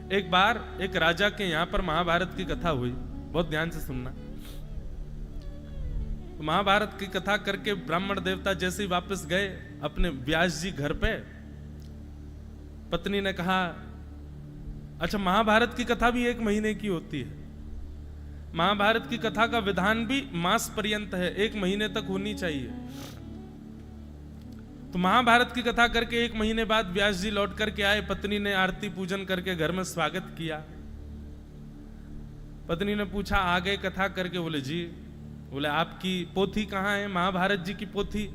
एक बार एक राजा के यहाँ पर महाभारत की कथा हुई, बहुत ध्यान से सुनना। महाभारत की कथा करके ब्राह्मण देवता जैसे ही वापस गए अपने व्यास जी घर पे, पत्नी ने कहा, अच्छा महाभारत की कथा भी 1 महीने की होती है। महाभारत की कथा का विधान भी मास पर्यंत है, 1 महीने तक होनी चाहिए। तो महाभारत की कथा करके 1 महीने बाद व्यास जी लौट करके आए। पत्नी ने आरती पूजन करके घर में स्वागत किया। पत्नी ने पूछा, आ गए कथा करके? बोले जी। बोले आपकी पोथी कहाँ है, महाभारत जी की पोथी?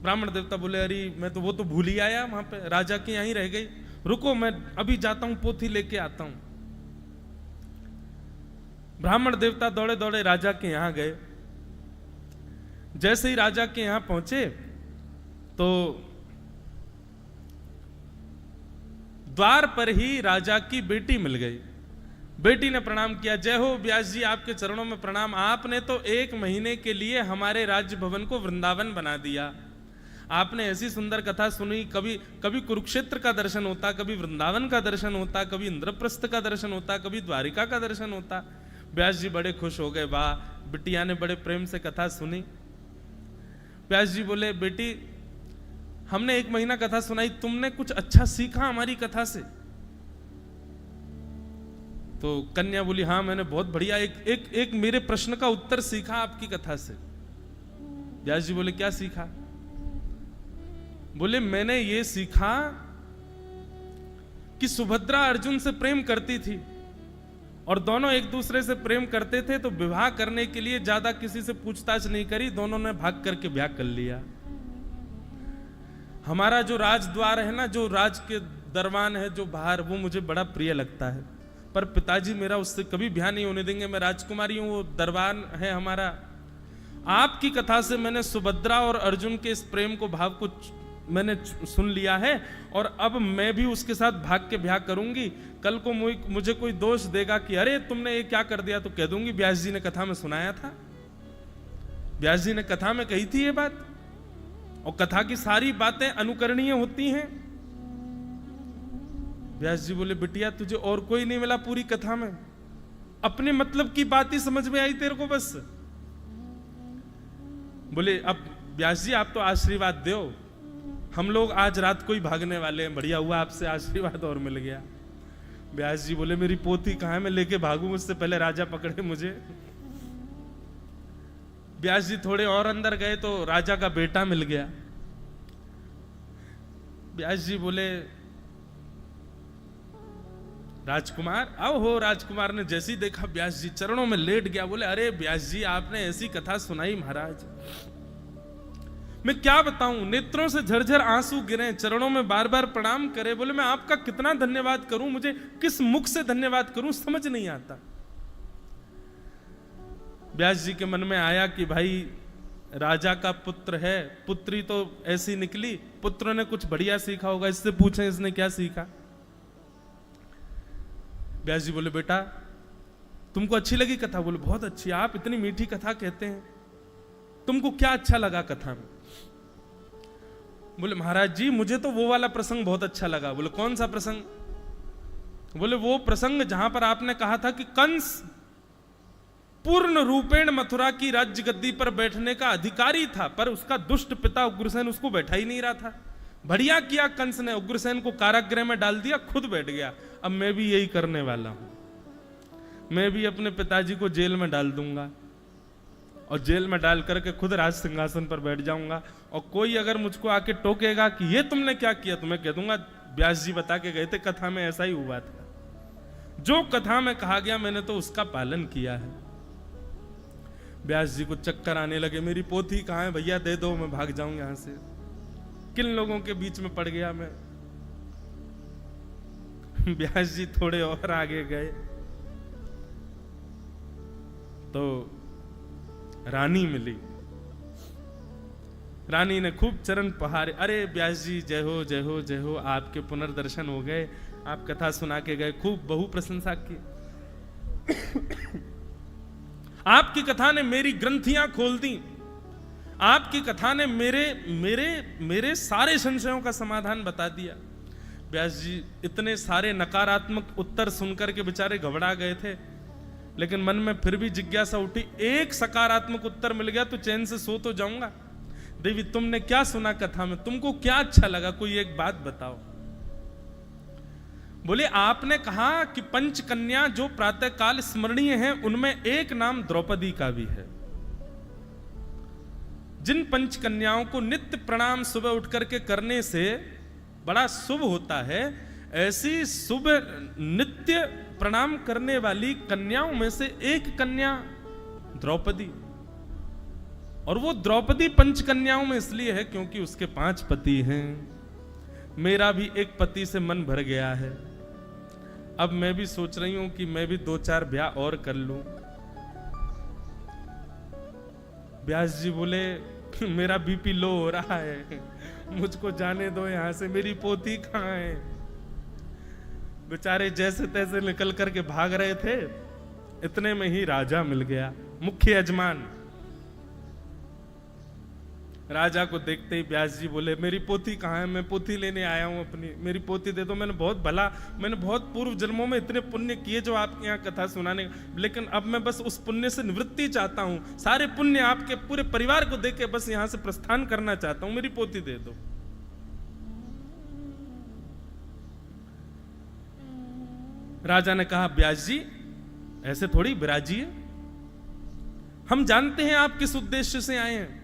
ब्राह्मण देवता बोले, अरे मैं तो वो तो भूल ही आया, वहां पे राजा के यहीं रह गई, रुको मैं अभी जाता हूं, पोथी लेके आता हूं। ब्राह्मण देवता दौड़े दौड़े राजा के यहां गए। जैसे ही राजा के यहां पहुंचे तो द्वार पर ही राजा की बेटी मिल गई। बेटी ने प्रणाम किया, जय हो व्यास जी, आपके चरणों में प्रणाम। आपने तो 1 महीने के लिए हमारे राज्य भवन को वृंदावन बना दिया। आपने ऐसी सुंदर कथा सुनी, कभी कुरुक्षेत्र का दर्शन होता, कभी वृंदावन का दर्शन होता, कभी इंद्रप्रस्थ का दर्शन होता, कभी द्वारिका का दर्शन होता। व्यास जी बड़े खुश हो गए, वाह, बिटिया ने बड़े प्रेम से कथा सुनी। व्यास जी बोले, बेटी हमने 1 महीना कथा सुनाई, तुमने कुछ अच्छा सीखा हमारी कथा से? तो कन्या बोली, हाँ मैंने बहुत बढ़िया एक मेरे प्रश्न का उत्तर सीखा आपकी कथा से। व्यास जी बोले, क्या सीखा? बोले, मैंने ये सीखा कि सुभद्रा अर्जुन से प्रेम करती थी और दोनों एक दूसरे से प्रेम करते थे, तो विवाह करने के लिए ज्यादा किसी से पूछताछ नहीं करी, दोनों ने भाग करके ब्याह कर लिया। हमारा जो राजद्वार है ना, जो राज के दरबान है जो बाहर, वो मुझे बड़ा प्रिय लगता है, पर पिताजी मेरा उससे कभी ब्याह नहीं होने देंगे। मैं राजकुमारी हूं, वो दरबान है हमारा। आपकी कथा से मैंने सुभद्रा और अर्जुन के इस प्रेम को, भाव को मैंने सुन लिया है, और अब मैं भी उसके साथ भाग के ब्याह करूंगी। कल को मुझे कोई दोष देगा कि अरे तुमने ये क्या कर दिया, तो कह दूंगी व्यास जी ने कथा में सुनाया था, व्यास जी ने कथा में कही थी ये बात। और कथा की सारी बातें अनुकरणीय होती हैं। व्यास जी बोले, बिटिया तुझे और कोई नहीं मिला पूरी कथा में, अपने मतलब की बात ही समझ में आई तेरे को बस? बोले, अब व्यास जी आप तो आशीर्वाद दो, हम लोग आज रात को ही भागने वाले हैं, बढ़िया हुआ आपसे आशीर्वाद और मिल गया। व्यास जी बोले, मेरी पोथी कहां है, मैं लेके भागूं, उससे पहले राजा पकड़े मुझे। व्यास जी थोड़े और अंदर गए तो राजा का बेटा मिल गया। व्यास जी बोले, राजकुमार आओ हो। राजकुमार ने जैसे ही देखा व्यास जी, चरणों में लेट गया। बोले, अरे व्यास जी आपने ऐसी कथा सुनाई महाराज, मैं क्या बताऊं, नेत्रों से झरझर आंसू गिरे, चरणों में बार बार प्रणाम करे। बोले, मैं आपका कितना धन्यवाद करूं, मुझे किस मुख से धन्यवाद करूं, समझ नहीं आता। व्यास जी के मन में आया कि भाई राजा का पुत्र है, पुत्री तो ऐसी निकली, पुत्र ने कुछ बढ़िया सीखा होगा, इससे पूछें इसने क्या सीखा। व्यास जी बोले, बेटा तुमको अच्छी लगी कथा? बोले, बहुत अच्छी, आप इतनी मीठी कथा कहते हैं, तुमको क्या अच्छा लगा कथा में? बोले, महाराज जी मुझे तो वो वाला प्रसंग बहुत अच्छा लगा। बोले, कौन सा प्रसंग? बोले, वो प्रसंग जहां पर आपने कहा था कि कंस पूर्ण रूपेण मथुरा की राज्य गद्दी पर बैठने का अधिकारी था, पर उसका दुष्ट पिता उग्रसेन उसको बैठा ही नहीं रहा था। बढ़िया किया कंस ने, उग्रसेन को कारागृह में डाल दिया, खुद बैठ गया। अब मैं भी यही करने वाला हूं, मैं भी अपने पिताजी को जेल में डाल दूंगा और जेल में डाल करके खुद राज सिंहासन पर बैठ जाऊंगा। और कोई अगर मुझको आके टोकेगा कि ये तुमने क्या किया, तो मैं कह दूंगा व्यास जी बता के गए थे, कथा में ऐसा ही हुआ था, जो कथा में कहा गया मैंने तो उसका पालन किया है। व्यास जी को चक्कर आने लगे, मेरी पोथी कहां है भैया, दे दो, मैं भाग जाऊं यहां से, किन लोगों के बीच में पड़ गया मैं। व्यास जी थोड़े और आगे गए तो रानी मिली। रानी ने खूब चरण पहारे, अरे व्यास जी जय हो जय हो जय हो, आपके पुनर्दर्शन हो गए, आप कथा सुना के गए, खूब बहु प्रशंसा की। आपकी कथा ने मेरी ग्रंथियां खोल दी, आपकी कथा ने मेरे मेरे मेरे सारे संशयों का समाधान बता दिया। व्यास जी इतने सारे नकारात्मक उत्तर सुनकर के बेचारे घबरा गए थे, लेकिन मन में फिर भी जिज्ञासा उठी, एक सकारात्मक उत्तर मिल गया तो चैन से सो तो जाऊंगा। देवी तुमने क्या सुना कथा में, तुमको क्या अच्छा लगा, कोई एक बात बताओ। बोले आपने कहा कि पंच कन्या जो प्रातः काल स्मरणीय हैं उनमें एक नाम द्रौपदी का भी है। जिन पंच कन्याओं को नित्य प्रणाम सुबह उठ करके करने से बड़ा शुभ होता है, ऐसी शुभ नित्य प्रणाम करने वाली कन्याओं में से एक कन्या द्रौपदी। और वो द्रौपदी पंच कन्याओं में इसलिए है क्योंकि उसके 5 पति हैं। मेरा भी एक पति से मन भर गया है, अब मैं भी सोच रही हूं कि मैं भी 2-4 ब्याह और कर लूं। व्यास जी बोले मेरा बीपी लो हो रहा है, मुझको जाने दो यहां से, मेरी पोती कहां है। बेचारे जैसे तैसे निकल करके भाग रहे थे, इतने में ही राजा मिल गया, मुख्य यजमान। राजा को देखते ही व्यास जी बोले मेरी पोती कहां है, मैं पोती लेने आया हूं अपनी, मेरी पोती दे दो। मैंने बहुत पूर्व जन्मों में इतने पुण्य किए जो आपके यहाँ कथा सुनाने, लेकिन अब मैं बस उस पुण्य से निवृत्ति चाहता हूं, सारे पुण्य आपके पूरे परिवार को देके बस यहां से प्रस्थान करना चाहता हूं, मेरी पोती दे दो। राजा ने कहा व्यास जी ऐसे थोड़ी विराजिए, हम जानते हैं आप किस उद्देश्य से आए हैं।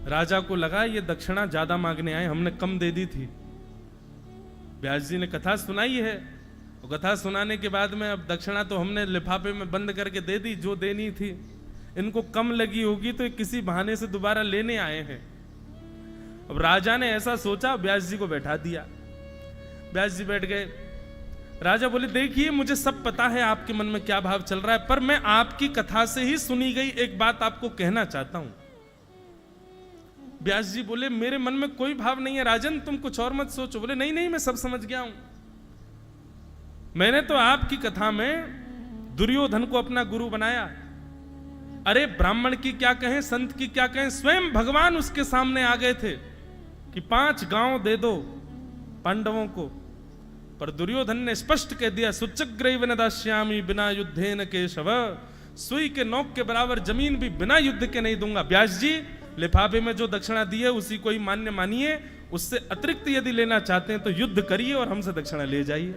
राजा को लगा ये दक्षिणा ज्यादा मांगने आए, हमने कम दे दी थी। व्यास जी ने कथा सुनाई है, और कथा सुनाने के बाद में अब दक्षिणा तो हमने लिफाफे में बंद करके दे दी जो देनी थी। इनको कम लगी होगी तो किसी बहाने से दोबारा लेने आए हैं। अब राजा ने ऐसा सोचा, व्यास जी को बैठा दिया। व्यास जी बैठ गए। राजा बोले देखिए मुझे सब पता है आपके मन में क्या भाव चल रहा है, पर मैं आपकी कथा से ही सुनी गई एक बात आपको कहना चाहता हूं। व्यास जी बोले मेरे मन में कोई भाव नहीं है राजन, तुम कुछ और मत सोचो। बोले नहीं नहीं मैं सब समझ गया हूं, मैंने तो आपकी कथा में दुर्योधन को अपना गुरु बनाया। अरे ब्राह्मण की क्या कहें, संत की क्या कहें, स्वयं भगवान उसके सामने आ गए थे कि 5 गांव दे दो पांडवों को, पर दुर्योधन ने स्पष्ट कह दिया सुचग्रैव न दास्यामि बिना युद्धेन केशव, सुई के नोक के बराबर जमीन भी बिना युद्ध के नहीं दूंगा। व्यास जी लिफाफे में जो दक्षिणा दी है उसी को ही मान्य मानिए, उससे अतिरिक्त यदि लेना चाहते हैं तो युद्ध करिए और हमसे दक्षिणा ले जाइए।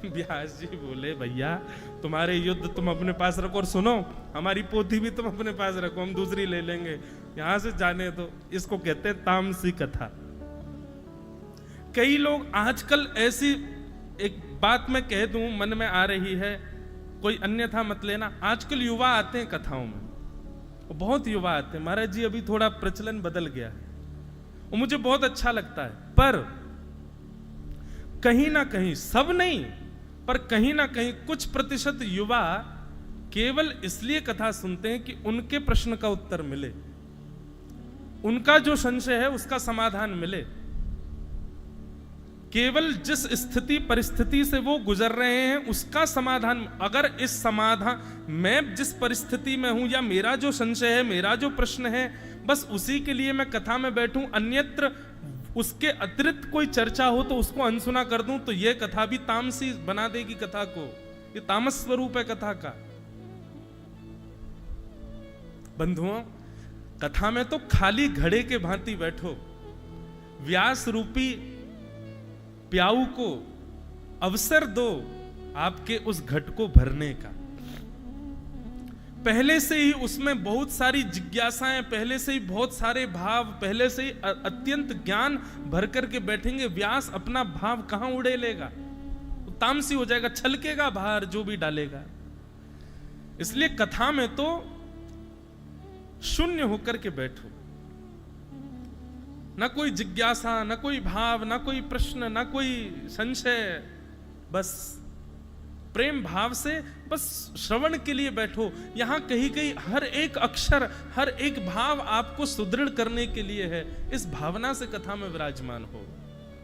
व्यास जी बोले भैया तुम्हारे युद्ध तुम अपने पास रखो, और सुनो हमारी पोथी भी तुम अपने पास रखो, हम दूसरी ले लेंगे, यहां से जाने दो। इसको कहते हैं तामसी कथा। कई लोग आजकल ऐसी एक बात मैं कह दूं मन में आ रही है, कोई अन्यथा मत लेना, आजकल युवा आते हैं कथाओं में, बहुत युवा आते हैं। महाराज जी अभी थोड़ा प्रचलन बदल गया है और मुझे बहुत अच्छा लगता है, पर कहीं ना कहीं, सब नहीं पर कहीं ना कहीं कुछ प्रतिशत युवा केवल इसलिए कथा सुनते हैं कि उनके प्रश्न का उत्तर मिले, उनका जो संशय है उसका समाधान मिले। केवल जिस स्थिति परिस्थिति से वो गुजर रहे हैं उसका समाधान, अगर इस समाधान मैं जिस परिस्थिति में हूं या मेरा जो संशय है, मेरा जो प्रश्न है, बस उसी के लिए मैं कथा में बैठूं, अन्यत्र उसके अतिरिक्त कोई चर्चा हो तो उसको अनसुना कर दूं, तो यह कथा भी तामसी बना देगी कथा को। ये तामस स्वरूप है कथा का। बंधुओं कथा में तो खाली घड़े के भांति बैठो, व्यास रूपी प्याऊ को अवसर दो आपके उस घट को भरने का। पहले से ही उसमें बहुत सारी जिज्ञासाएं, पहले से ही बहुत सारे भाव, पहले से ही अत्यंत ज्ञान भर करके बैठेंगे। व्यास अपना भाव कहां उड़े लेगा, तामसी हो जाएगा, छलकेगा बाहर जो भी डालेगा। इसलिए कथा में तो शून्य होकर के बैठो, ना कोई जिज्ञासा, ना कोई भाव, ना कोई प्रश्न, ना कोई संशय, बस प्रेम भाव से बस श्रवण के लिए बैठो। यहां कहीं कहीं हर एक अक्षर, हर एक भाव आपको सुदृढ़ करने के लिए है। इस भावना से कथा में विराजमान हो,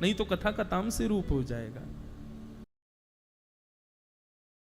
नहीं तो कथा का तामसी रूप हो जाएगा।